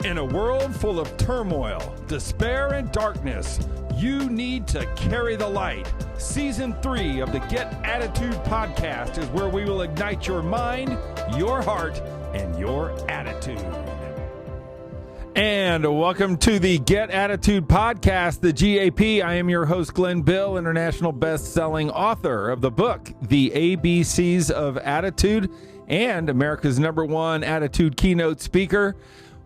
In a world full of turmoil, despair, and darkness, you need to carry the light. Season 3 of the Get Attitude podcast is where we will ignite your mind, your heart, and your attitude. And welcome to the Get Attitude podcast, the GAP. I am your host, Glen Bill, international best-selling author of the book, The ABCs of Attitude, and America's #1 attitude keynote speaker.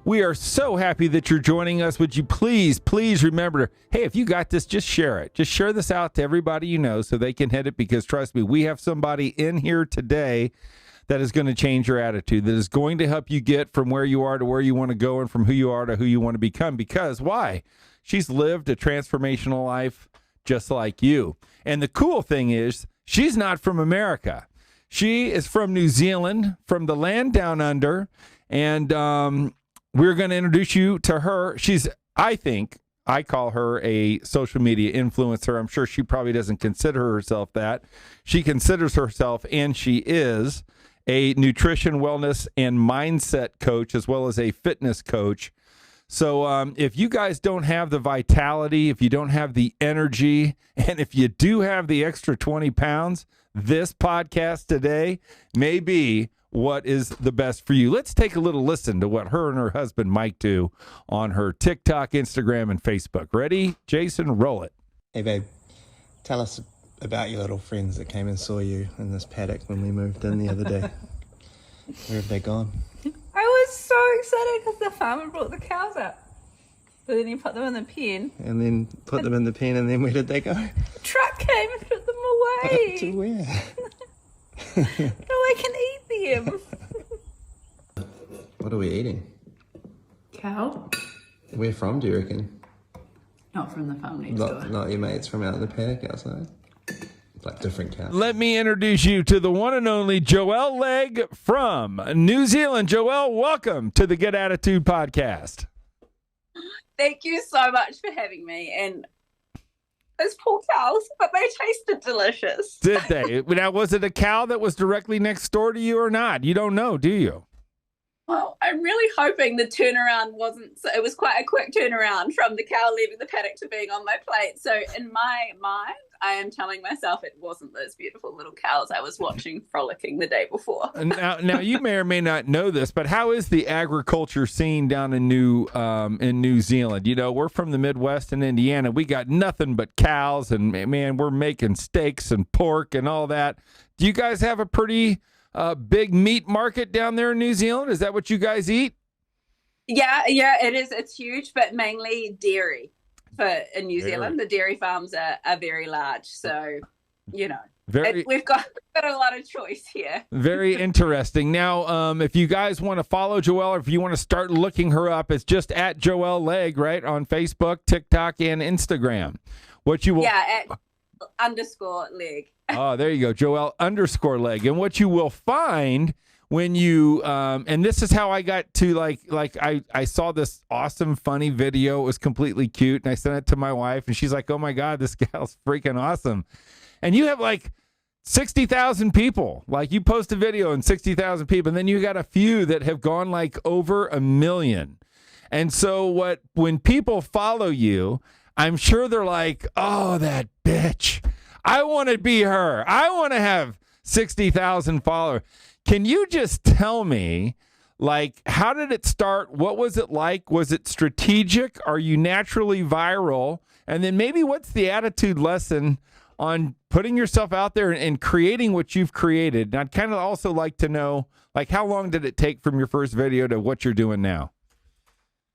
We are so happy that you're joining us. Would you please remember, hey, if you got this, just share it. Just share this out to everybody you know so they can hit it, because trust me, we have somebody in here today that is going to change your attitude, that is going to help you get from where you are to where you want to go and from who you are to who you want to become. Because why? She's lived a transformational life just like you. And the cool thing is, she's not from America. She is from New Zealand, from the land down under, and we're going to introduce you to her. I call her a social media influencer. I'm sure she probably doesn't consider herself that. She considers herself, and she is, a nutrition, wellness, and mindset coach, as well as a fitness coach. So if you guys don't have the vitality, if you don't have the energy, and if you do have the extra 20 pounds, this podcast today may be what is the best for you. Let's take a little listen to what her and her husband Mike do on her TikTok, Instagram, and Facebook. Ready? Jason, roll it. Hey babe, tell us about your little friends that came and saw you in this paddock when we moved in the other day. Where have they gone? I was so excited because the farmer brought the cows up. But then he put them in the pen. And then put them in the pen, and then where did they go? The truck came and took them away. To where? So I can eat them. What are we eating? Cow? Where from, do you reckon? Not from the farm next door. Not your mates from out in the paddock outside? It's like different cows. Let me introduce you to the one and only Joelle Legg from New Zealand. Joelle, welcome to the Get Attitude podcast. Thank you so much for having me. And those poor cows, but they tasted delicious. Did they? Now, was it a cow that was directly next door to you or not? You don't know, do you? Well, I'm really hoping the turnaround wasn't, so it was quite a quick turnaround from the cow leaving the paddock to being on my plate. So in my mind, I am telling myself it wasn't those beautiful little cows I was watching frolicking the day before. Now you may or may not know this, but how is the agriculture scene down in New Zealand? You know, we're from the Midwest in Indiana. We got nothing but cows, and man, we're making steaks and pork and all that. Do you guys have a pretty big meat market down there in New Zealand? Is that what you guys eat? Yeah, it is. It's huge, but mainly dairy. But in New Zealand, the dairy farms are very large. So, you know, we've got a lot of choice here. Very interesting. Now, if you guys want to follow Joelle, or if you want to start looking her up, it's just at Joelle Legg, right, on Facebook, TikTok, and Instagram. What you will... Yeah, at _Legg. Oh, there you go, Joelle _Legg. And what you will find when you, and this is how I got to, I saw this awesome, funny video. It was completely cute, and I sent it to my wife, and she's like, oh my God, this gal's freaking awesome. And you have like 60,000 people. Like, you post a video and 60,000 people, and then you got a few that have gone like over 1 million. And so when people follow you, I'm sure they're like, oh, that bitch. I want to be her. I want to have 60,000 followers. Can you just tell me, like, how did it start? What was it like? Was it strategic? Are you naturally viral? And then maybe what's the attitude lesson on putting yourself out there and creating what you've created? And I'd kind of also like to know, like, how long did it take from your first video to what you're doing now?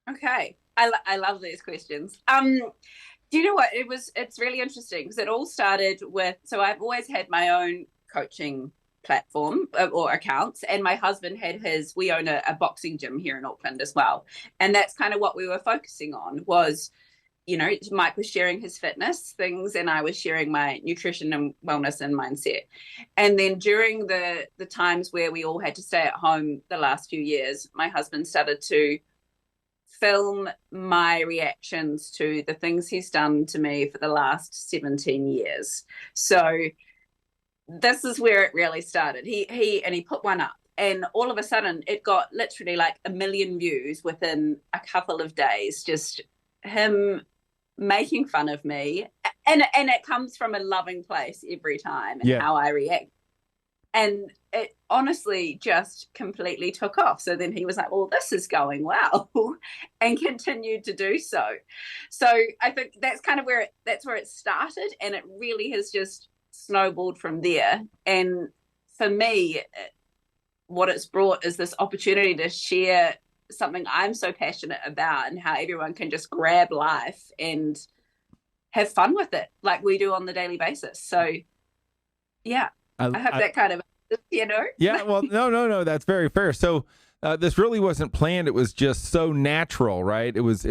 Okay. I love these questions. Do you know what? It's really interesting because it all started with, so I've always had my own coaching platform or accounts, and my husband had his. We own a boxing gym here in Auckland as well, and that's kind of what we were focusing on was, you know, Mike was sharing his fitness things and I was sharing my nutrition and wellness and mindset. And then during the times where we all had to stay at home the last few years, my husband started to film my reactions to the things he's done to me for the last 17 years. So this is where it really started. He put one up and all of a sudden it got literally like 1 million views within a couple of days, just him making fun of me, and it comes from a loving place every time, and how I react. And it honestly just completely took off. So then he was like, well, this is going well, and continued to do so. So I think that's kind of where it started, and it really has just snowballed from there. And for me, what it's brought is this opportunity to share something I'm so passionate about, and how everyone can just grab life and have fun with it like we do on the daily basis. So yeah, I hope that kind of, Yeah, well, no, that's very fair. So this really wasn't planned. It was just so natural, right? It was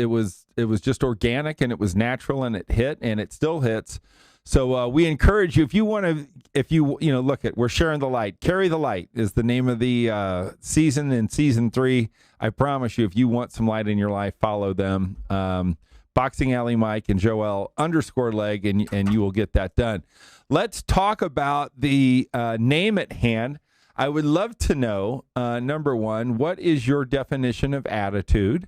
just organic, and it was natural, and it hit, and it still hits. So we encourage you, if you look at, we're sharing the light. Carry the Light is the name of the season, in season 3. I promise you, if you want some light in your life, follow them. Boxing Alley Mike and Joel _leg, and you will get that done. Let's talk about the name at hand. I would love to know, number one, what is your definition of attitude?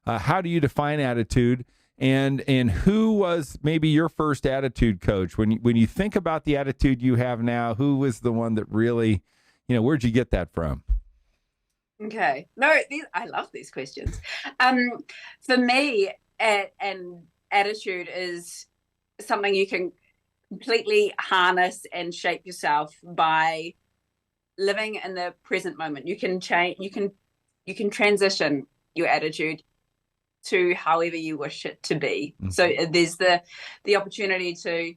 How do you define attitude? And who was maybe your first attitude coach? When you think about the attitude you have now, who was the one that really, where'd you get that from? Okay. No, I love these questions. For me, and attitude is something you can completely harness and shape yourself by living in the present moment. You can change, you can transition your attitude to however you wish it to be. Mm-hmm. So there's the opportunity to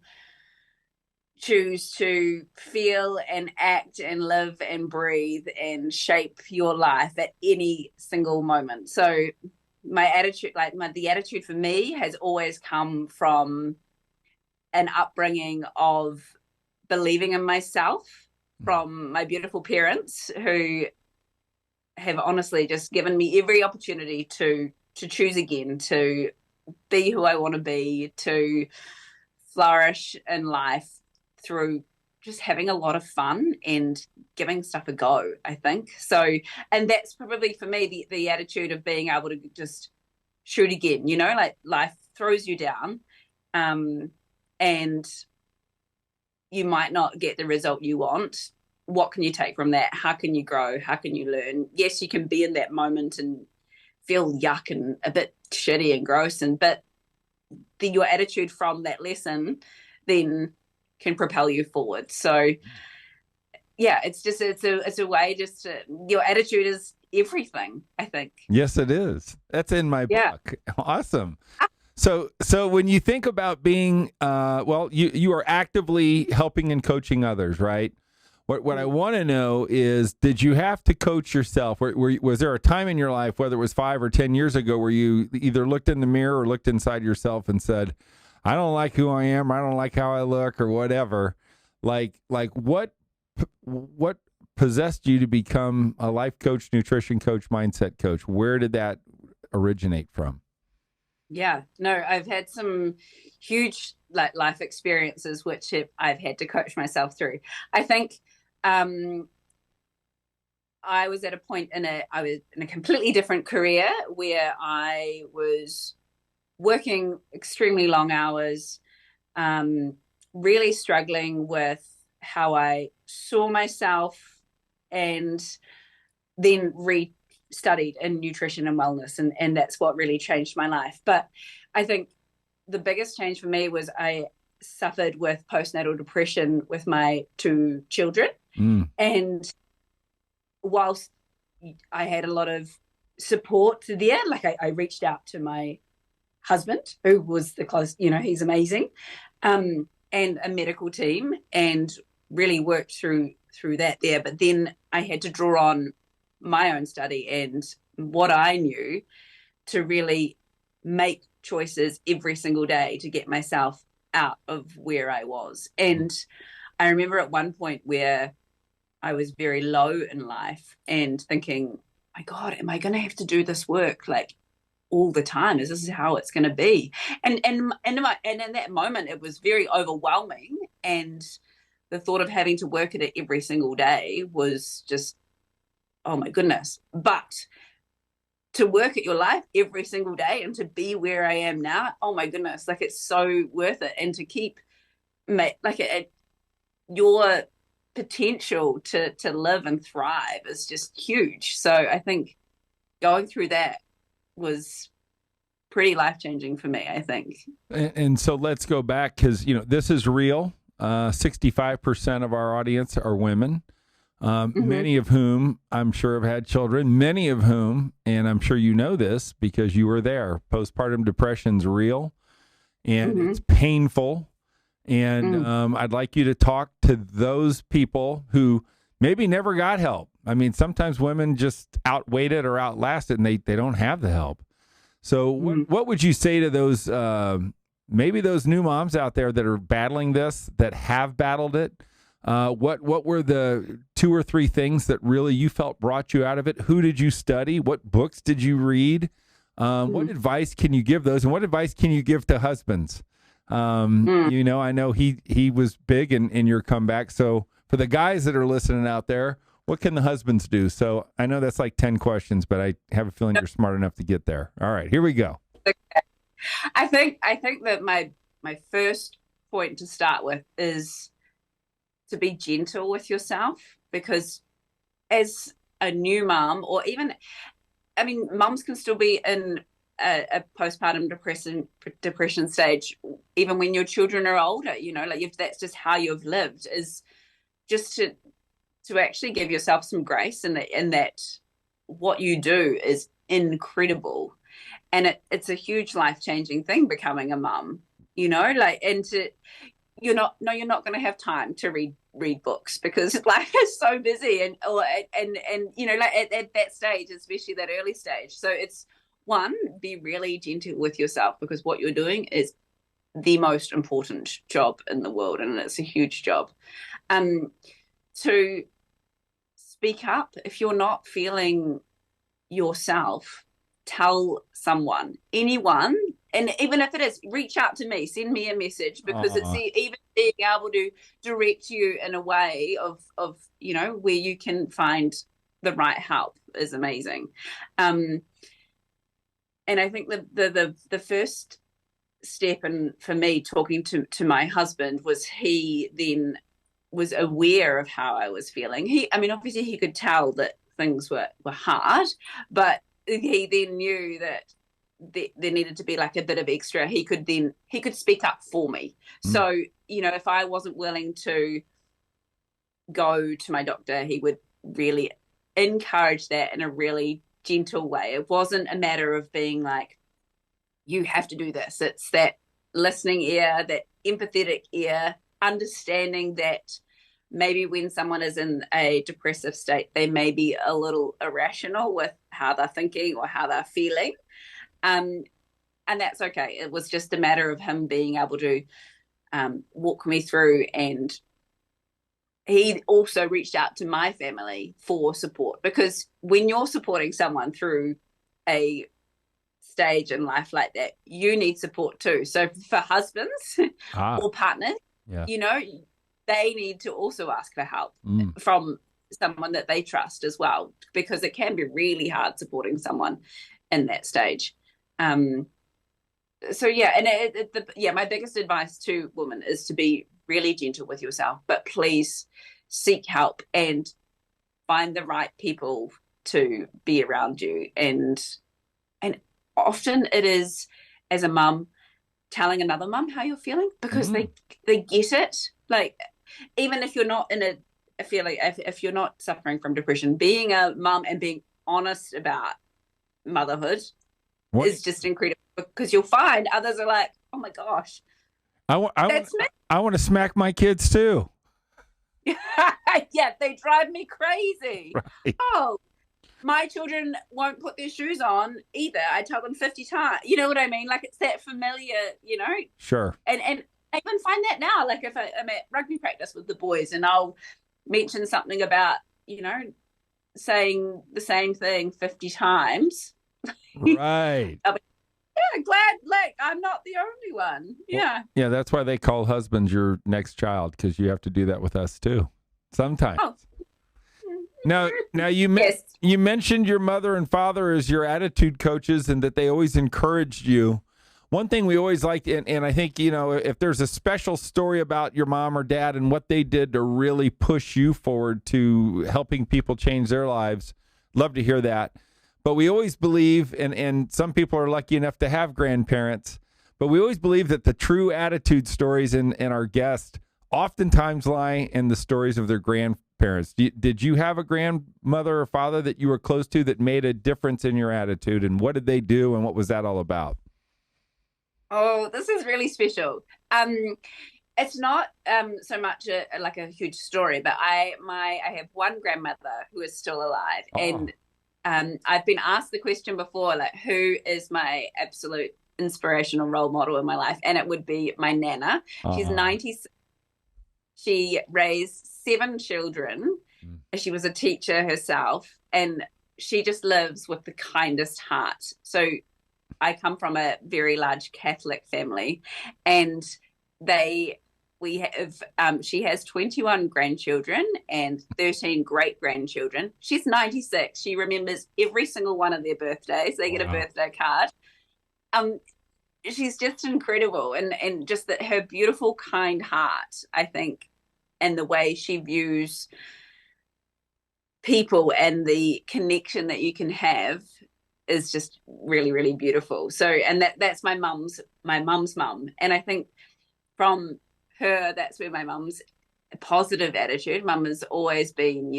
choose to feel and act and live and breathe and shape your life at any single moment. So my attitude, the attitude for me has always come from an upbringing of believing in myself, from my beautiful parents, who have honestly just given me every opportunity to choose again, to be who I want to be, to flourish in life through just having a lot of fun and giving stuff a go, I think. So, and that's probably for me the attitude of being able to just shoot again, like life throws you down, and you might not get the result you want. What can you take from that? How can you grow? How can you learn? Yes, you can be in that moment and feel yuck and a bit shitty and gross, but your attitude from that lesson then can propel you forward. So yeah, it's a way your attitude is everything, I think. Yes, it is. That's in my book. Awesome. So when you think about being, you are actively helping and coaching others, right? What I want to know is, did you have to coach yourself? Was there a time in your life, whether it was 5 or 10 years ago, where you either looked in the mirror or looked inside yourself and said, I don't like who I am, I don't like how I look, or whatever? Like what possessed you to become a life coach, nutrition coach, mindset coach? Where did that originate from? Yeah, no, I've had some huge life experiences which I've had to coach myself through. I think I was at a point I was in a completely different career, where I was working extremely long hours, really struggling with how I saw myself, and then studied in nutrition and wellness, and that's what really changed my life. But I think the biggest change for me was I suffered with postnatal depression with my 2 children. And whilst I had a lot of support there, I reached out to my husband, who was the close, he's amazing, and a medical team, and really worked through that there. But then I had to draw on my own study and what I knew to really make choices every single day to get myself out of where I was. And I remember at one point where I was very low in life and thinking, my God, am I going to have to do this work all the time? Is this how it's going to be? And in that moment, it was very overwhelming. And the thought of having to work at it every single day was just oh my goodness. But to work at your life every single day and to be where I am now, oh my goodness, like it's so worth it. And to keep your potential to live and thrive is just huge. So I think going through that was pretty life-changing for me, I think. And so let's go back, because, this is real. 65% of our audience are women. Many of whom I'm sure have had children, many of whom, and I'm sure you know this because you were there, postpartum depression's real and it's painful. And I'd like you to talk to those people who maybe never got help. I mean, sometimes women just outweighed it or outlast it and they don't have the help. So what would you say to those, maybe those new moms out there that are battling this, that have battled it? What were the 2 or 3 things that really you felt brought you out of it? Who did you study? What books did you read? What advice can you give those? And what advice can you give to husbands? I know he was big in your comeback. So for the guys that are listening out there, what can the husbands do? So I know that's like 10 questions, but I have a feeling you're smart enough to get there. All right, here we go. Okay. I think that my first point to start with is to be gentle with yourself, because as a new mom, or even, I mean, moms can still be in a postpartum depression stage, even when your children are older, that's just how you've lived, is just to actually give yourself some grace, and that what you do is incredible. And it's a huge life-changing thing, becoming a mom, and you're not going to have time to read books because life is so busy and at that stage, especially that early stage. So it's, one, be really gentle with yourself, because what you're doing is the most important job in the world, and it's a huge job. To speak up if you're not feeling yourself. Tell someone, anyone, and even if it is, reach out to me, send me a message, because it's even being able to direct you in a way of where you can find the right help is amazing. And I think the first step for me talking to my husband was, he then was aware of how I was feeling. Obviously he could tell that things were hard, but he then knew that there needed to be like a bit of extra. He could speak up for me. So, if I wasn't willing to go to my doctor, he would really encourage that in a really gentle way. It wasn't a matter of being like, you have to do this. It's that listening ear, that empathetic ear, understanding that maybe when someone is in a depressive state, they may be a little irrational with how they're thinking or how they're feeling. And that's okay. It was just a matter of him being able to walk me through. And he also reached out to my family for support, because when you're supporting someone through a stage in life like that, you need support too. So for husbands or partners, they need to also ask for help from someone that they trust as well, because it can be really hard supporting someone in that stage. My biggest advice to women is to be really gentle with yourself, but please seek help and find the right people to be around you. And often it is, as a mum, telling another mum how you're feeling, because they get it. Like, even if you're not if you're not suffering from depression, being a mum and being honest about motherhood is just incredible, because you'll find others are like, oh my gosh, I want to smack my kids too. Yeah, they drive me crazy. Right. Oh, my children won't put their shoes on either. I tell them 50 times. You know what I mean? Like, it's that familiar, Sure. And I even find that now, like if I'm at rugby practice with the boys and I'll mention something about, saying the same thing 50 times. Right. I'll be, yeah, glad, like, I'm not the only one. Yeah. Well, yeah, that's why they call husbands your next child, because you have to do that with us too. Sometimes. Oh. Now Yes. you mentioned your mother and father as your attitude coaches and that they always encouraged you. One thing we always liked, and I think, if there's a special story about your mom or dad and what they did to really push you forward to helping people change their lives, love to hear that. But we always believe, and some people are lucky enough to have grandparents, but we always believe that the true attitude stories in our guests oftentimes lie in the stories of their grandparents. Did you have a grandmother or father that you were close to that made a difference in your attitude, and what did they do, and what was that all about? Oh, this is really special. It's not so much like a huge story, but I have one grandmother who is still alive, and I've been asked the question before, like, who is my absolute inspirational role model in my life? And it would be my nana. She's 96. She raised 7 children. She was a teacher herself, and she just lives with the kindest heart. So I come from a very large Catholic family, and she has 21 grandchildren and 13 great grandchildren. She's 96. She remembers every single one of their birthdays. They get a birthday card. She's just incredible, and just that her beautiful, kind heart, I think, and the way she views people and the connection that you can have is just really, really beautiful. So, and that's my mum's mum, and I think from her, that's where my mum's positive attitude. Mum has always been,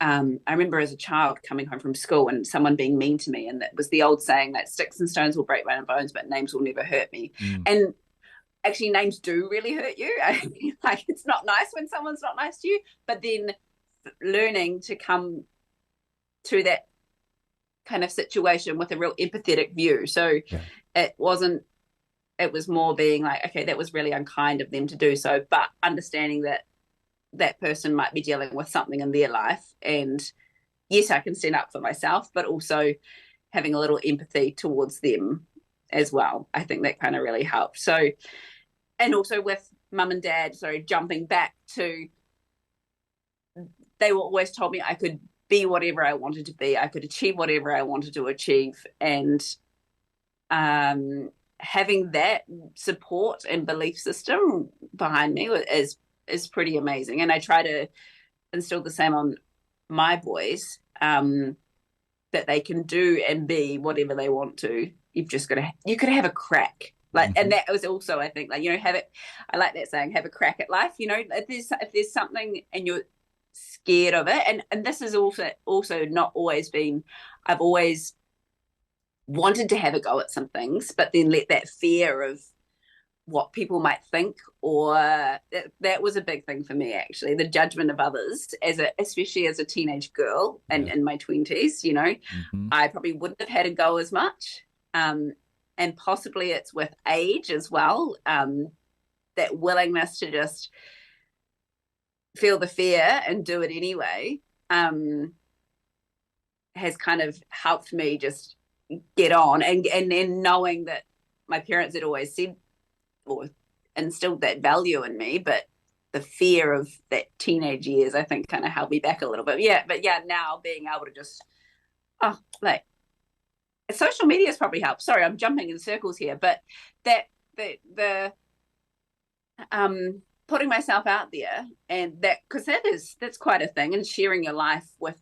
I remember as a child coming home from school and someone being mean to me, and that was the old saying that sticks and stones will break my bones, but names will never hurt me. And actually, names do really hurt you. I mean, like, it's not nice when someone's not nice to you, but then learning to come to that kind of situation with a real empathetic view. So it was more being like, okay, that was really unkind of them to do so, but understanding that that person might be dealing with something in their life, and yes, I can stand up for myself, but also having a little empathy towards them as well. I think that kind of really helped. So, and also with mum and dad, so jumping back to, they were always told me I could be whatever I wanted to be, I could achieve whatever I wanted to achieve, and having that support and belief system behind me is pretty amazing. And I try to instill the same on my boys, that they can do and be whatever they want to. You've just got to, you could have a crack. Like, and that was also, I think, like, have it, I like that saying, have a crack at life. If there's something and you're scared of it, and this has also not always been, I've always wanted to have a go at some things, but then let that fear of what people might think, or that was a big thing for me, actually, the judgment of others, especially as a teenage girl and in my 20s. I probably wouldn't have had a go as much, and possibly it's with age as well, that willingness to just feel the fear and do it anyway, has kind of helped me just get on, and then knowing that my parents had always said or instilled that value in me, but the fear of that teenage years, I think, kind of held me back a little bit. But now being able to just, like, social media has probably helped. Sorry, I'm jumping in circles here, but the putting myself out there, and because that's quite a thing, and sharing your life with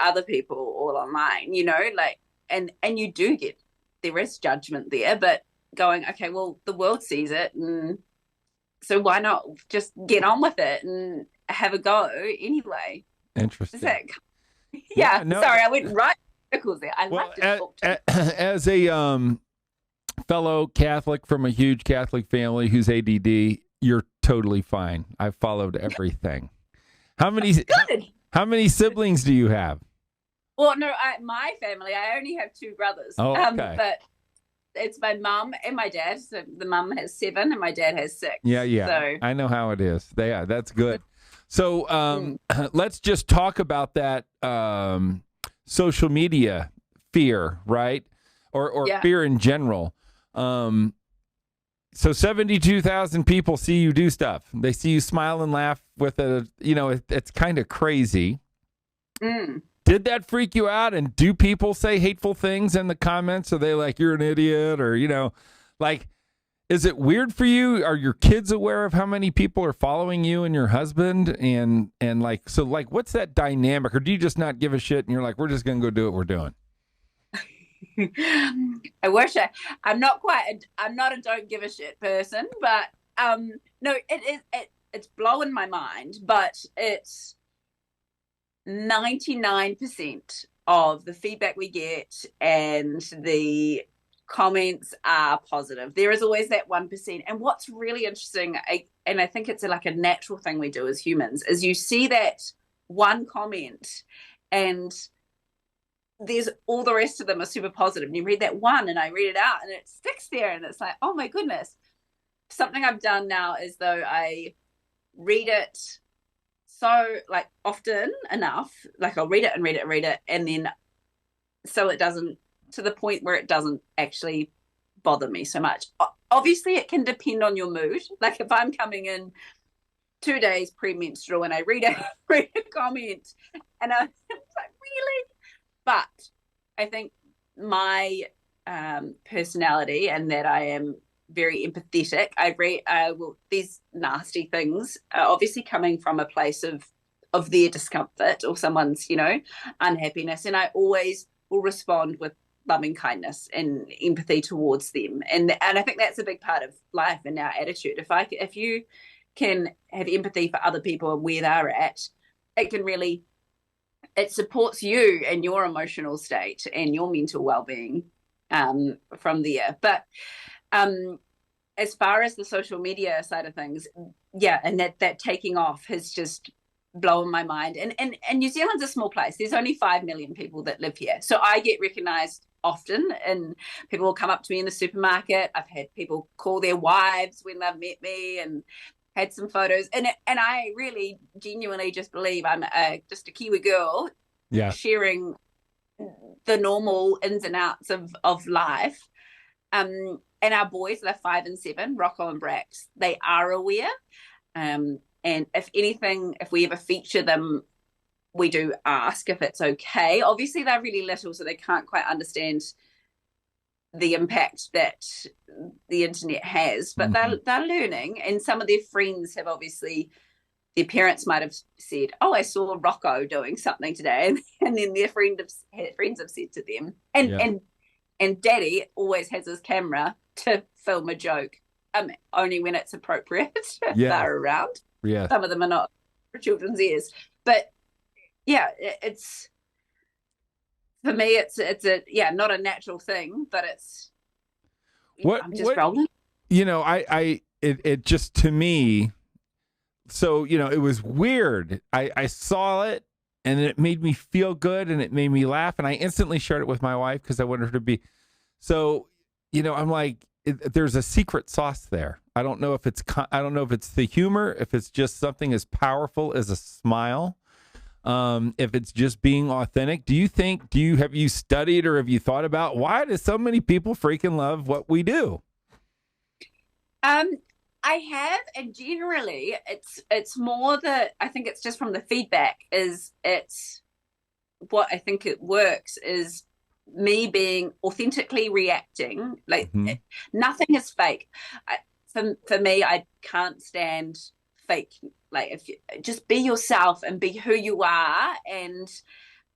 other people all online, like, and you do get, there is judgment there, but going, okay, well, the world sees it, and so why not just get on with it and have a go anyway? Interesting. No. Sorry, I went right in circles there. I love to talk to as a fellow Catholic from a huge Catholic family who's ADD, you're totally fine. I've followed everything. How many siblings do you have? Well, no, my family, I only have 2 brothers. Oh, okay. But it's my mum and my dad. So the mum has 7 and my dad has 6. Yeah. So I know how it is. That's good. So let's just talk about that social media fear, right? Or fear in general. So 72,000 people see you do stuff. They see you smile and laugh with it's kind of crazy. Did that freak you out? And do people say hateful things in the comments? Are they like, you're an idiot? Or, is it weird for you? Are your kids aware of how many people are following you and your husband? And what's that dynamic? Or do you just not give a shit and you're like, we're just going to go do what we're doing? I wish I'm not a don't give a shit person, but no, it's blowing my mind, but it's 99% of the feedback we get and the comments are positive. There is always that 1%. And what's really interesting, and I think it's like a natural thing we do as humans, is you see that one comment and there's all the rest of them are super positive. And you read that one and I read it out and it sticks there and it's like, oh my goodness. Something I've done now is though I read it so like often enough, like I'll read it and read it and read it. And then so it doesn't, to the point where it doesn't actually bother me so much. Obviously it can depend on your mood. Like if I'm coming in 2 days premenstrual and I read a comment and I'm like, really? But I think my personality and that I am very empathetic. These nasty things are obviously coming from a place of their discomfort or someone's, unhappiness. And I always will respond with loving kindness and empathy towards them. And I think that's a big part of life and our attitude. If you can have empathy for other people and where they're at, it supports you and your emotional state and your mental well-being from there. But as far as the social media side of things, yeah, and that taking off has just blown my mind. And New Zealand's a small place. There's only 5 million people that live here. So I get recognized often and people will come up to me in the supermarket. I've had people call their wives when they've met me and had some photos, and I really genuinely just believe I'm just a Kiwi girl, sharing the normal ins and outs of life. And our boys, they're 5 and 7, Rocco and Brax, they are aware. And if anything, if we ever feature them, we do ask if it's okay. Obviously, they're really little, so they can't quite understand the impact that the internet has, but they're learning, and some of their friends have obviously, their parents might have said, oh, I saw Rocco doing something today, and then their friends have said to them, and Daddy always has his camera to film a joke, only when it's appropriate. They're around. Some of them are not for children's ears, but yeah, it's, for me, it's not a natural thing, but it's, I'm just rolling. It just, to me, so, it was weird. I saw it and it made me feel good and it made me laugh. And I instantly shared it with my wife because I wanted her to be, so, I'm like, there's a secret sauce there. I don't know if it's the humor, if it's just something as powerful as a smile. If it's just being authentic. Have you studied or have you thought about why do so many people freaking love what we do? I have, and generally it's more that I think it's just from the feedback it's what I think it works is me being authentically reacting, like nothing is fake. For me, I can't stand fake. Like, if you just be yourself and be who you are, and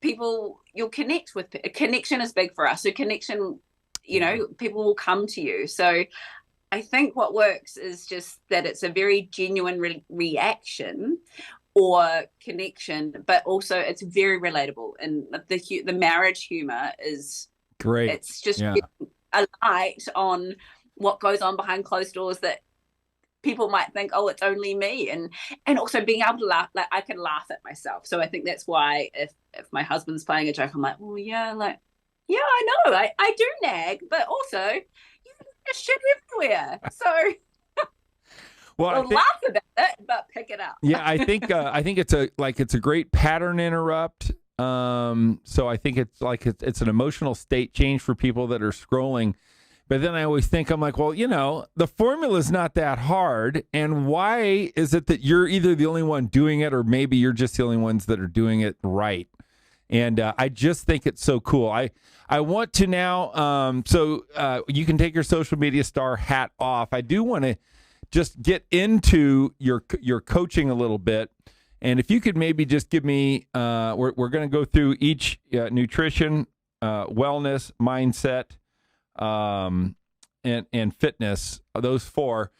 people, you'll connect with. Connection is big for us. So connection, people will come to you. So I think what works is just that it's a very genuine reaction or connection, but also it's very relatable. And the marriage humor is great. It's just a light on what goes on behind closed doors that people might think, oh, it's only me, and also being able to laugh. Like, I can laugh at myself. So I think that's why if my husband's playing a joke, I'm like, oh yeah, I know, I do nag, but also you just shit everywhere. So laugh about it, but pick it up. Yeah, I think it's a great pattern interrupt. So I think it's an emotional state change for people that are scrolling. But then I always think, I'm like, well, the formula is not that hard. And why is it that you're either the only one doing it, or maybe you're just the only ones that are doing it right? And I just think it's so cool. I want to now, so you can take your social media star hat off. I do want to just get into your coaching a little bit. And if you could maybe just give me, we're going to go through each nutrition, wellness, mindset, and fitness, those four.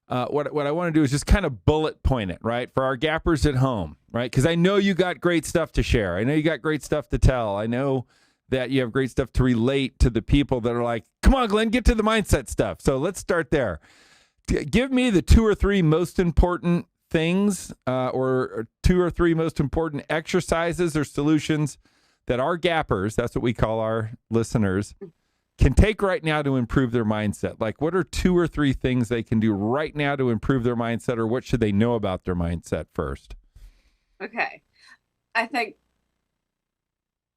What I want to do is just kind of bullet point it, right? For our gappers at home, right? Because I know you got great stuff to share. I know you got great stuff to tell. I know that you have great stuff to relate to the people that are like, come on, Glenn, get to the mindset stuff. So let's start there. Give me the 2 or 3 most important things, or 2 or 3 most important exercises or solutions that our gappers, that's what we call our listeners, can take right now to improve their mindset. Like, what are 2 or 3 things they can do right now to improve their mindset, or what should they know about their mindset first? Okay. I think,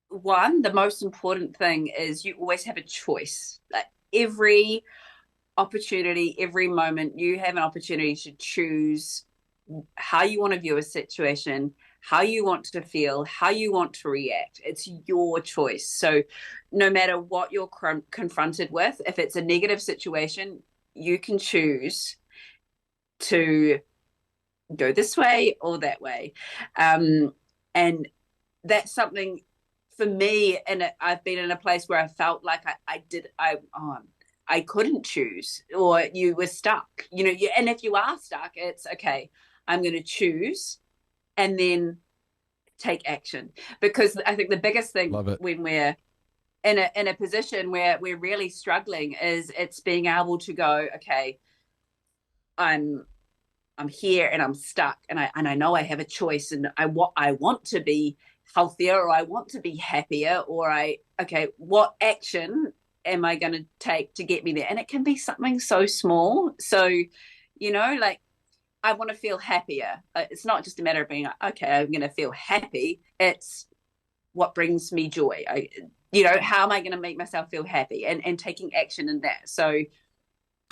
one, the most important thing is you always have a choice. Like, every opportunity, every moment, you have an opportunity to choose how you want to view a situation, how you want to feel, how you want to react. It's your choice. So no matter what you're confronted with, if it's a negative situation, you can choose to go this way or that way. And that's something for me, and I've been in a place where I felt like I couldn't choose, or you were stuck, and if you are stuck, it's okay. I'm going to choose and then take action, because I think the biggest thing when we're in a position where we're really struggling is it's being able to go, okay, I'm here and I'm stuck, and I know I have a choice, and I want to be healthier, or I want to be happier, or what action am I going to take to get me there? And it can be something so small. So, like, I want to feel happier. It's not just a matter of being like, okay, I'm going to feel happy. It's what brings me joy. How am I going to make myself feel happy, and taking action in that. So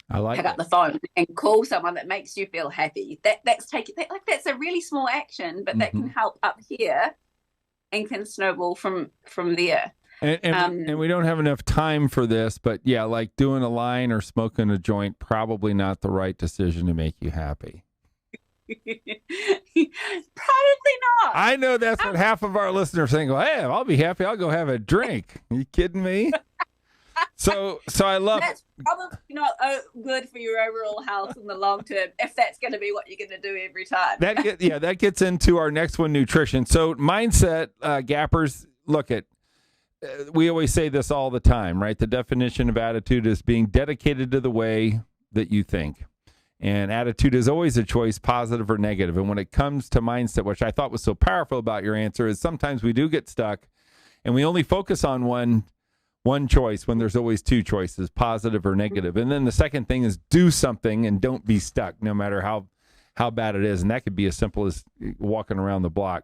pick up the phone and call someone that makes you feel happy. That's a really small action, but that can help up here and can snowball from there. And we don't have enough time for this, but yeah, like doing a line or smoking a joint, probably not the right decision to make you happy. Probably not. I know that's what half of our listeners think. Well, hey, I'll be happy. I'll go have a drink. Are you kidding me? So I love that's probably not good for your overall health in the long term, if that's going to be what you're going to do every time. That gets into our next one, nutrition. So mindset, gappers, look at. We always say this all the time, right? The definition of attitude is being dedicated to the way that you think. And attitude is always a choice, positive or negative. And when it comes to mindset, which I thought was so powerful about your answer, is sometimes we do get stuck and we only focus on one choice when there's always 2 choices, positive or negative. And then the second thing is do something and don't be stuck, no matter how bad it is. And that could be as simple as walking around the block.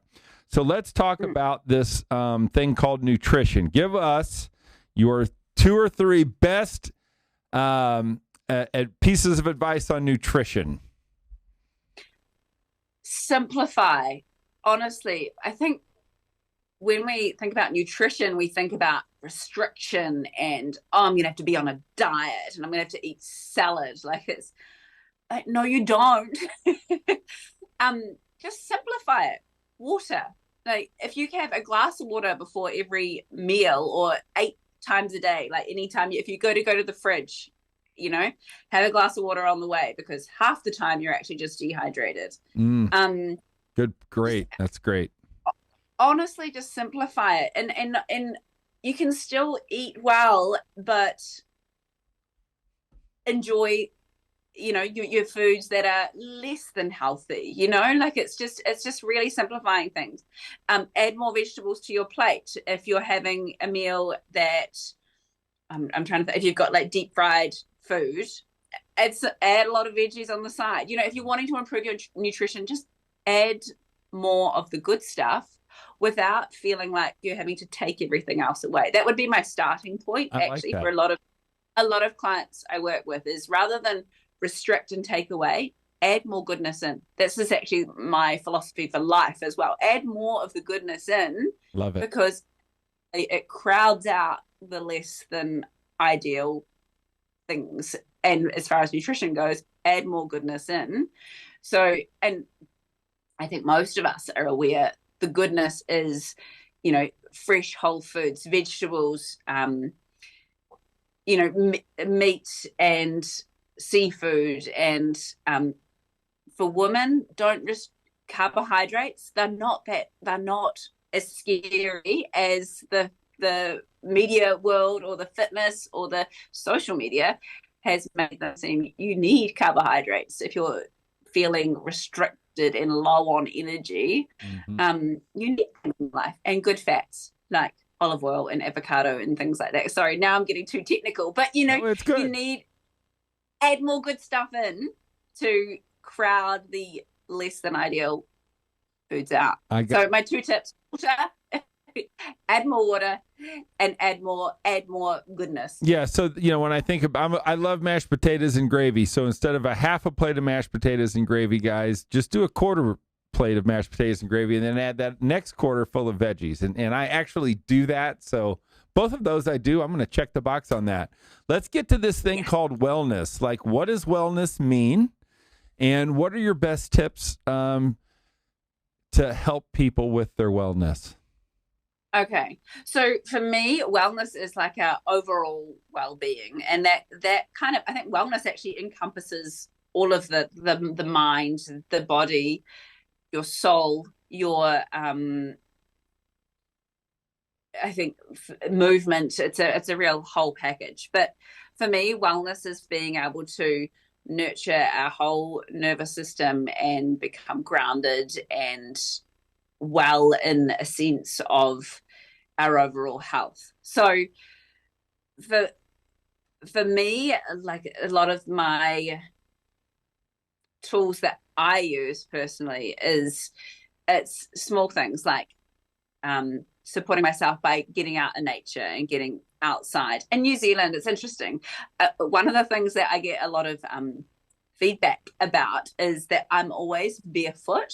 So let's talk about this thing called nutrition. Give us your 2 or 3 best pieces of advice on nutrition. Simplify. Honestly, I think when we think about nutrition, we think about restriction and, I'm going to have to be on a diet and I'm going to have to eat salad. No, you don't. Just simplify it. Water. Like, if you have a glass of water before every meal, or 8 times a day, like anytime, if you go to the fridge, have a glass of water on the way, because half the time you're actually just dehydrated. Good. Great. That's great. Honestly, just simplify it. And you can still eat well, but enjoy, your foods that are less than healthy, it's just really simplifying things. Add more vegetables to your plate. If you're having a meal that, I'm trying to think, if you've got like deep fried food, add a lot of veggies on the side. If you're wanting to improve your nutrition, just add more of the good stuff without feeling like you're having to take everything else away. That would be my starting point, actually, for a lot of a lot of clients I work with is rather than restrict and take away, add more goodness in. This is actually my philosophy for life as well. Add more of the goodness in. Love it. Because it crowds out the less than ideal things. And as far as nutrition goes, add more goodness in. So, and I think most of us are aware the goodness is, fresh whole foods, vegetables, meat and seafood. And for women, don't just carbohydrates. They're not as scary as the media world or the fitness or the social media has made them seem. You need carbohydrates if you're feeling restricted and low on energy. You need them in life, and good fats like olive oil and avocado and things like that. Sorry, now I'm getting too technical, but you need add more good stuff in to crowd the less than ideal foods out. So my 2 tips: water, add more water, and add more goodness. Yeah. So, when I think about, I love mashed potatoes and gravy. So instead of a half a plate of mashed potatoes and gravy, guys, just do a quarter plate of mashed potatoes and gravy, and then add that next quarter full of veggies. And I actually do that. So both of those I do. I'm going to check the box on that. Let's get to this thing called wellness. Like, what does wellness mean? And what are your best tips to help people with their wellness? Okay. So for me, wellness is like our overall well-being. And that kind of, I think wellness actually encompasses all of the mind, the body, your soul, your, I think movement. It's a real whole package. But for me, wellness is being able to nurture our whole nervous system and become grounded and well in a sense of our overall health. So for me, like a lot of my tools that I use personally it's small things like supporting myself by getting out in nature and getting outside. In New Zealand, it's interesting. One of the things that I get a lot of feedback about is that I'm always barefoot.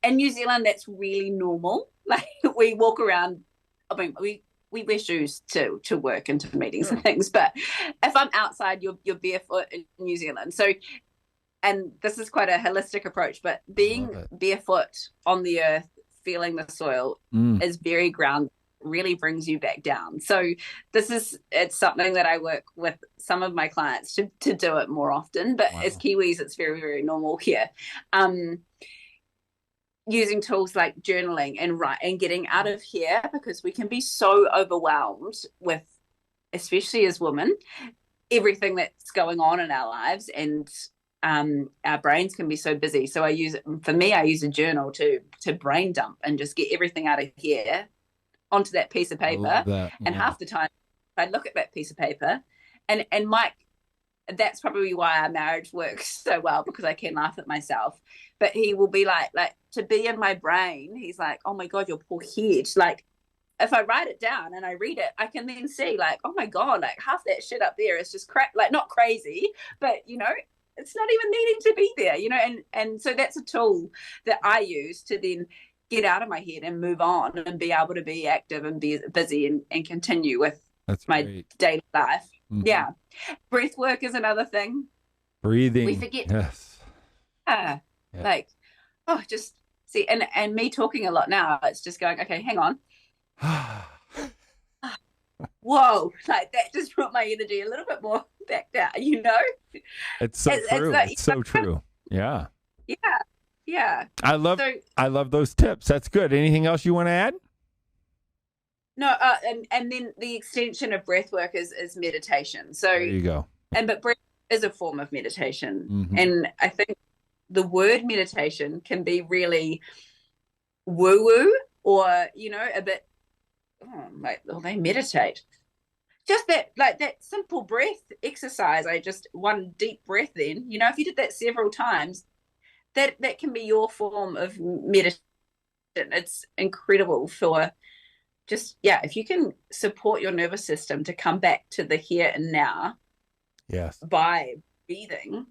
In New Zealand, that's really normal. Like, we walk around, I mean, we wear shoes to work and to meetings and things, but if I'm outside, you're barefoot in New Zealand. So, and this is quite a holistic approach, but being barefoot on the earth, feeling the soil is very grounding, really brings you back down. So it's something that I work with some of my clients to do it more often, but as Kiwis, it's very, very normal here. Using tools like journaling and getting out of here, because we can be so overwhelmed with, especially as women, everything that's going on in our lives, and our brains can be so busy. So I use a journal to brain dump and just get everything out of here onto that piece of paper. And half the time I look at that piece of paper and Mike, that's probably why our marriage works so well, because I can laugh at myself, but he will be like to be in my brain, he's like, oh my God, your poor head. Like, if I write it down and I read it, I can then see like, oh my God, like half that shit up there is just like not crazy, but it's not even needing to be there, and so that's a tool that I use to then get out of my head and move on and be able to be active and be busy and continue with my daily life. Mm-hmm. Yeah. Breath work is another thing. Breathing. We forget. Yes. Like, just see, and me talking a lot now, it's just going, okay, hang on. Whoa, like that just brought my energy a little bit more back down, It's so true. It's so true. Yeah. Yeah. I love those tips. That's good. Anything else you want to add? No, and then the extension of breath work is meditation. So there you go. But breath is a form of meditation. Mm-hmm. And I think the word meditation can be really woo-woo or, a bit, they meditate. Just that simple breath exercise. One deep breath in, if you did that several times, that can be your form of meditation. It's incredible for if you can support your nervous system to come back to the here and now, Yes. by breathing,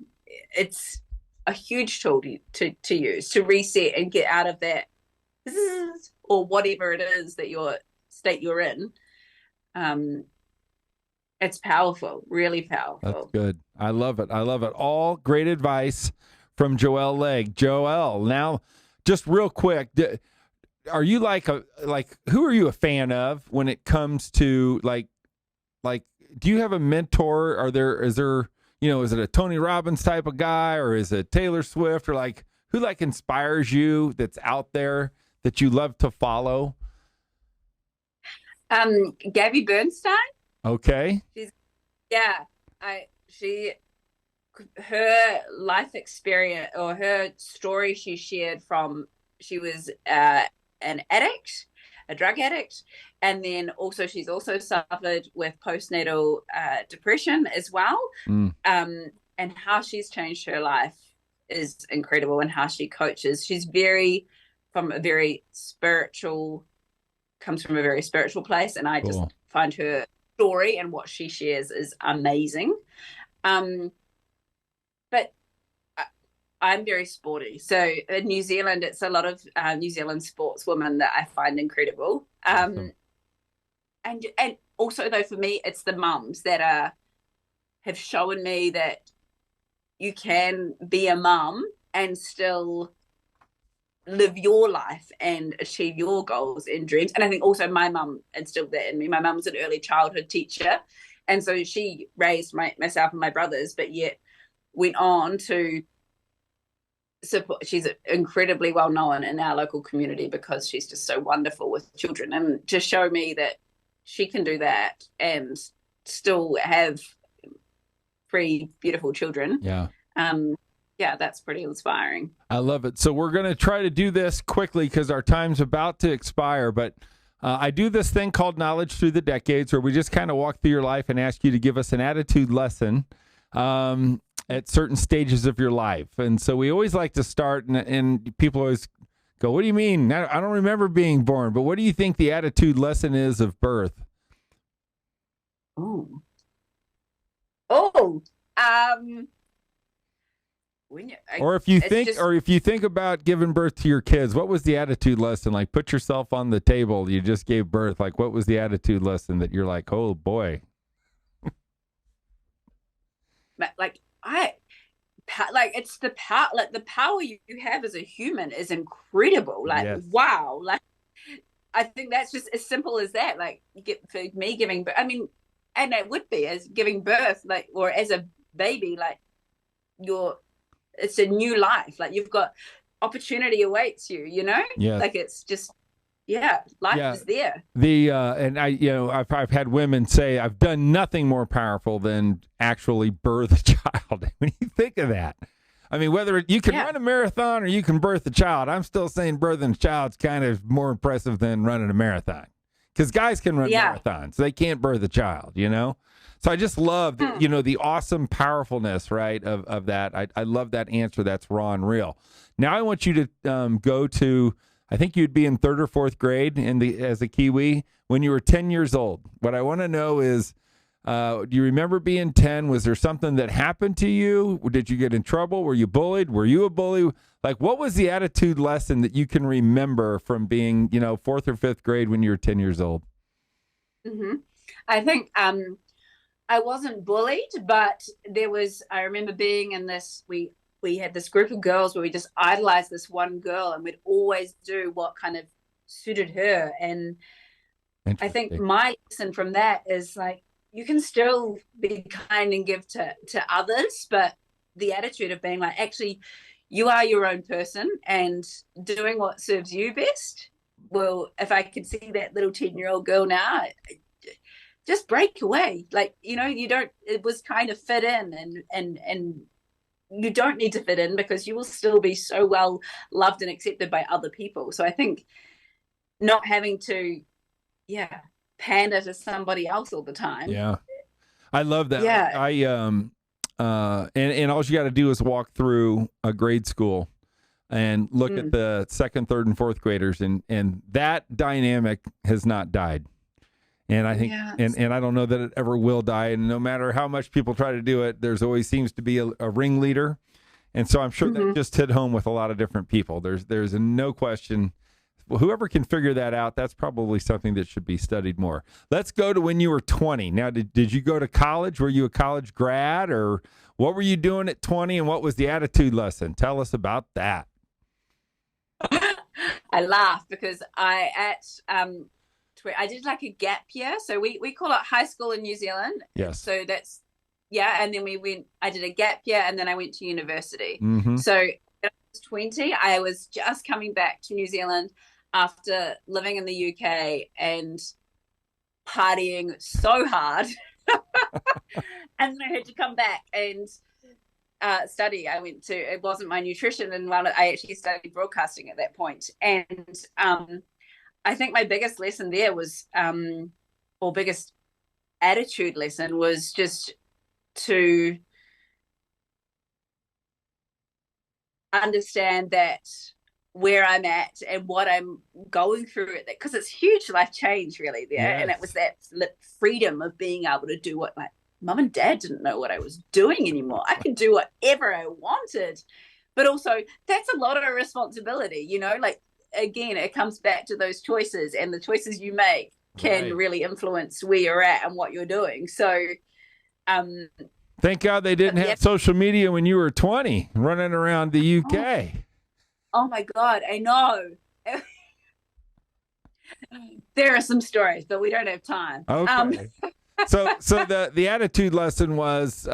it's a huge tool to use to reset and get out of that or whatever it is that your state you're in. It's powerful, really powerful. That's good. I love it. I love it. All great advice from Joelle Legg. Joelle, now just real quick, are you who are you a fan of when it comes to like do you have a mentor? Is there is it a Tony Robbins type of guy, or is it Taylor Swift, or who inspires you that's out there that you love to follow? Gabby Bernstein. Okay. Her life experience or her story she shared from she was an addict, a drug addict, and then she's also suffered with postnatal depression as well. And how she's changed her life is incredible, and how she coaches. She's comes from a very spiritual place, and I just find her story and what she shares is amazing. But I'm very sporty. So in New Zealand, it's a lot of New Zealand sportswomen that I find incredible. And also, though, for me, it's the mums that have shown me that you can be a mum and still live your life and achieve your goals and dreams. And I think also my mum instilled that in me. My mum's an early childhood teacher, and so she raised myself and my brothers, but yet went on to support. She's incredibly well known in our local community because she's just so wonderful with children, and to show me that she can do that and still have 3 beautiful children. Yeah, that's pretty inspiring. I love it. So we're going to try to do this quickly because our time's about to expire, but I do this thing called Knowledge Through the Decades, where we just kind of walk through your life and ask you to give us an attitude lesson at certain stages of your life. And so we always like to start, and people always go, what do you mean? I don't remember being born, but what do you think the attitude lesson is of birth? Or if you think about giving birth to your kids, what was the attitude lesson? Like, put yourself on the table. You just gave birth. Like, what was the attitude lesson that you're like, oh boy? It's the power. Like, the power you have as a human is incredible. Like, yes. Wow. Like, I think that's just as simple as that. Like, for me giving birth, I mean, and it would be as giving birth, like, or as a baby, like it's a new life. Like, you've got opportunity awaits you, Yes. Like, it's just, life is there. And I've had women say, I've done nothing more powerful than actually birth a child. When you think of that, I mean, whether you can run a marathon or you can birth a child, I'm still saying birthing a child's kind of more impressive than running a marathon, because guys can run marathons. They can't birth a child, So I just love, the awesome powerfulness, right, of that. I love that answer. That's raw and real. Now I want you to go to, I think you'd be in 3rd or 4th grade as a Kiwi when you were 10 years old. What I want to know is, do you remember being 10? Was there something that happened to you? Did you get in trouble? Were you bullied? Were you a bully? Like, what was the attitude lesson that you can remember from being, 4th or 5th grade when you were 10 years old? Mm-hmm. I think, I wasn't bullied, but I remember being in this, we had this group of girls where we just idolized this one girl, and we'd always do what kind of suited her. And I think my lesson from that is, like, you can still be kind and give to others, but the attitude of being like, actually, you are your own person and doing what serves you best. Well, if I could see that little 10-year-old girl now, just break away. Like, it was kind of fit in, and you don't need to fit in, because you will still be so well loved and accepted by other people. So I think not having to, pander to somebody else all the time. Yeah. I love that. Yeah. And all you got to do is walk through a grade school and look at the 2nd, 3rd, and 4th graders, and that dynamic has not died. And I think, and I don't know that it ever will die. And no matter how much people try to do it, there's always seems to be a ringleader. And so I'm sure that just hit home with a lot of different people. There's no question. Well, whoever can figure that out, that's probably something that should be studied more. Let's go to when you were 20. Now, did you go to college? Were you a college grad, or what were you doing at 20, and what was the attitude lesson? Tell us about that. I laugh because I did like a gap year. So we call it high school in New Zealand. Yes. So that's, and then I did a gap year, and then I went to university. So when I was 20, I was just coming back to New Zealand after living in the UK and partying so hard. And then I had to come back and study. It wasn't my nutrition, and I actually studied broadcasting at that point. And I think my biggest lesson there was, or biggest attitude lesson was just to understand that where I'm at and what I'm going through it, because it's huge life change really there. Yes. And it was that freedom of being able to do what my mum and dad didn't know what I was doing anymore. I could do whatever I wanted, but also that's a lot of responsibility, like, again, it comes back to those choices, and the choices you make can really influence where you're at and what you're doing. So thank God they didn't have social media when you were 20 running around the UK. Oh my God, I know. There are some stories, but we don't have time. Okay. So the attitude lesson was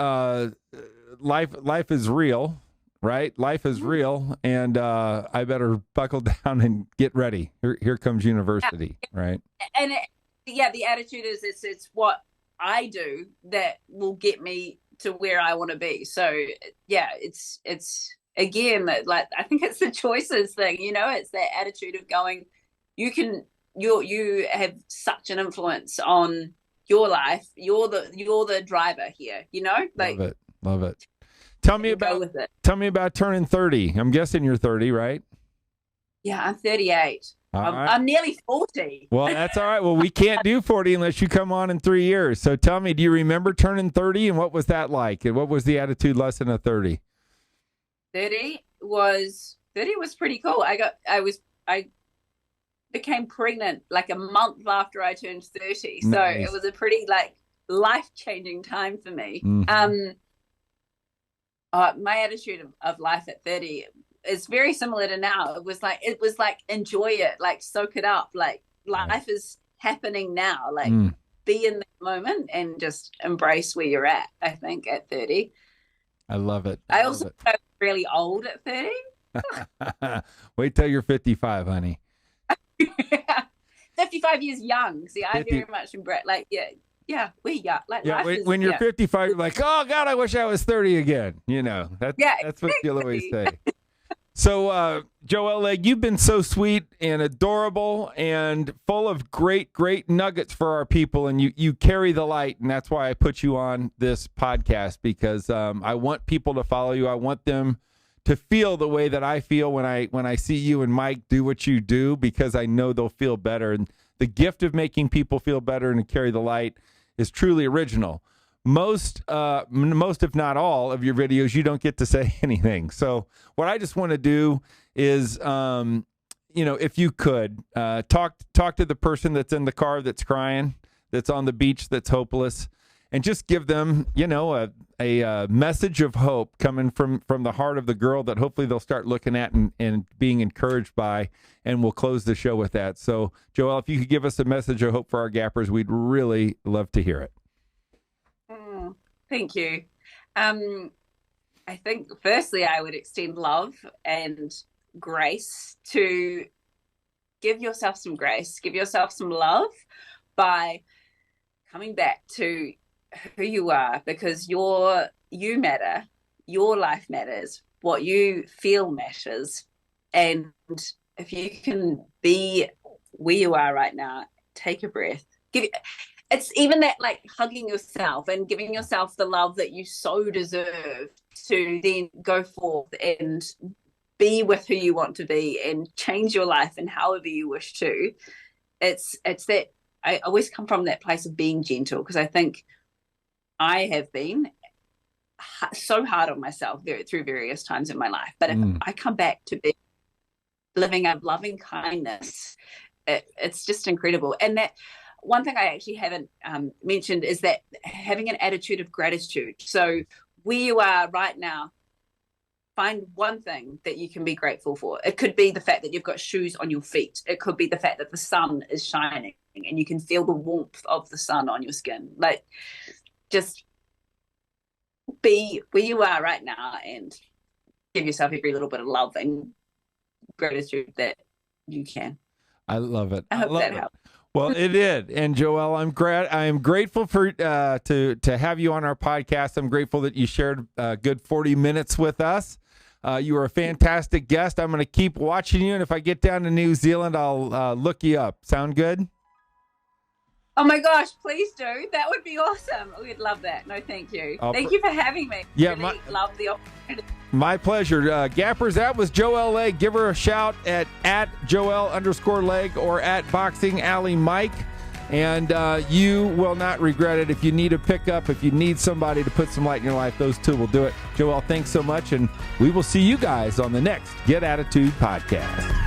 life is real, right? Life is real, and I better buckle down and get ready. Here comes university, right? And the attitude is it's what I do that will get me to where I want to be. So it's again, like, I think it's the choices thing, it's that attitude of going, you have such an influence on your life. You're the driver here, like, love it. Tell me about turning 30. I'm guessing you're 30, right? Yeah, I'm 38. I'm nearly 40. Well, that's all right. Well, we can't do 40 unless you come on in 3 years. So tell me, do you remember turning 30, and what was that like? And what was the attitude lesson of 30? 30 was pretty cool. I became pregnant like a month after I turned 30. Nice. So it was a pretty life-changing time for me. My attitude of life at 30 is very similar to now. It was like enjoy it, like soak it up, like life is happening now, like be in that moment and just embrace where you're at. I think at 30. I love it. I also felt really old at 30. Wait till you're 55, honey. 55 years young. See, I very much embrace, we're young. Like, when you're 55, you're like, oh God, I wish I was 30 again. That's what you'll always say. So, Joelle Legg, you've been so sweet and adorable and full of great, great nuggets for our people, and you carry the light, and that's why I put you on this podcast, because I want people to follow you. I want them to feel the way that I feel when I see you and Mike do what you do, because I know they'll feel better. And the gift of making people feel better and to carry the light is truly original. Most, if not all, of your videos, you don't get to say anything. So what I just want to do is, if you could talk to the person that's in the car that's crying, that's on the beach, that's hopeless, and just give them, a message of hope coming from the heart of the girl that hopefully they'll start looking at and being encouraged by, and we'll close the show with that. So, Joelle, if you could give us a message of hope for our gappers, we'd really love to hear it. Thank you. I think firstly I would extend love and grace to give yourself some grace, give yourself some love by coming back to who you are, because you matter, your life matters, what you feel matters. And if you can be where you are right now, take a breath. It's even that, like, hugging yourself and giving yourself the love that you so deserve to then go forth and be with who you want to be and change your life in however you wish to. It's that I always come from that place of being gentle, because I think I have been so hard on myself through various times in my life. But if I come back to living a loving kindness, it's just incredible. And that one thing I actually haven't mentioned is that having an attitude of gratitude. So where you are right now, find one thing that you can be grateful for. It could be the fact that you've got shoes on your feet. It could be the fact that the sun is shining and you can feel the warmth of the sun on your skin. Like, just be where you are right now and give yourself every little bit of love and gratitude that you can. I love it. I hope that helped. Well, it did. And Joelle, I am grateful for to have you on our podcast. I'm grateful that you shared a good 40 minutes with us. You were a fantastic guest. I'm going to keep watching you, and if I get down to New Zealand, I'll look you up. Sound good? Oh my gosh, please do. That would be awesome. We'd love that. No, thank you. Thank you for having me. Yeah, really love the opportunity. My pleasure. Gappers, that was Joelle Legg. Give her a shout at Joelle_Legg or at Boxing Alley Mike. And you will not regret it. If you need a pickup, if you need somebody to put some light in your life, those two will do it. Joelle, thanks so much. And we will see you guys on the next Get Attitude podcast.